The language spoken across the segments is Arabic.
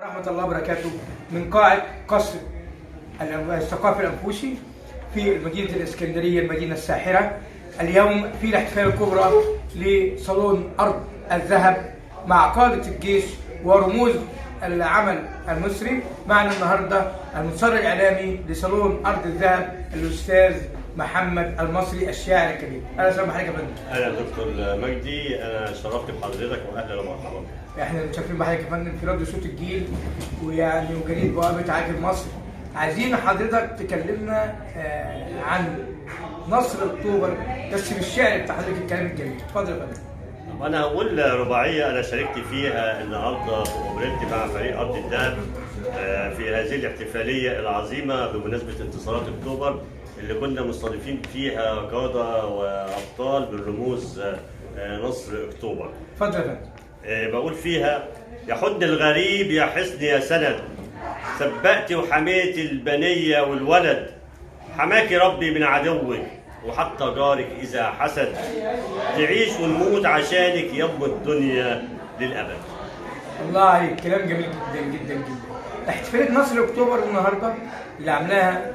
ورحمة الله وبركاته من قاعة قصر الثقافي الأنفوسي في مدينة الإسكندرية، المدينة الساحرة. اليوم في الاحتفالية الكبرى لصالون أرض الذهب مع قادة الجيش ورموز العمل المصري. معنا النهارده المستشار الإعلامي لصالون أرض الذهب الأستاذ محمد المصري الشاعر الكبير. أهلا وسهلا بحضرتك يا فندم. اهلا دكتور مجدي، انا شرفت بحضرتك واهلا ومرحبا. احنا متشكرين بحضرتك يا فندم في راديو صوت الجيل وجريد بوابة عاجل مصر. عايزين حضرتك تكلمنا عن نصر اكتوبر بس بالشعر بتاع حضرتك الكلام الجميل. اتفضل يا فندم. انا هقول رباعيه انا شاركت فيها النهارده في اوبريت مع فريق ارض الذهب في هذه الاحتفاليه العظيمه بمناسبه انتصارات اكتوبر اللي كنا مستضيفين فيها قاده وابطال بالرموز نصر اكتوبر. اتفضل يا فندم. بقول فيها: يا حضن الغريب يا حصن يا سند، سبقت وحميت البنيه والولد، حماكي ربي من عدوك وحتى جارك إذا حسد، تعيش ونموت عشانك يا ام الدنيا للأبد. الله عليك، كلام جميل جدا جدا جدا. احتفالية نصر أكتوبر النهارده اللي عاملاها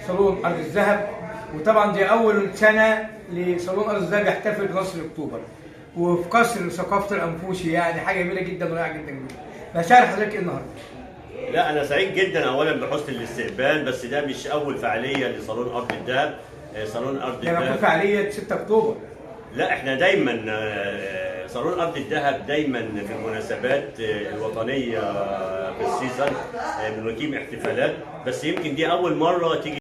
صالون أرض الذهب، وطبعا دي أول سنة لصالون أرض الذهب يحتفل بنصر أكتوبر وفي قصر ثقافة الأنفوسي، يعني حاجة جميلة جدا ورائعة جدا جدا. مشاعر حضرتك إيه النهارده؟ لا أنا سعيد جدا أولا بحسن الاستقبال، بس ده مش أول فعالية لصالون أرض الذهب. صالون أرض الذهب يعني فعالية 6 أكتوبر. لا احنا دايما صالون أرض الذهب دايما في المناسبات الوطنية في السيزون بنقيم احتفالات، بس يمكن دي أول مرة تيجي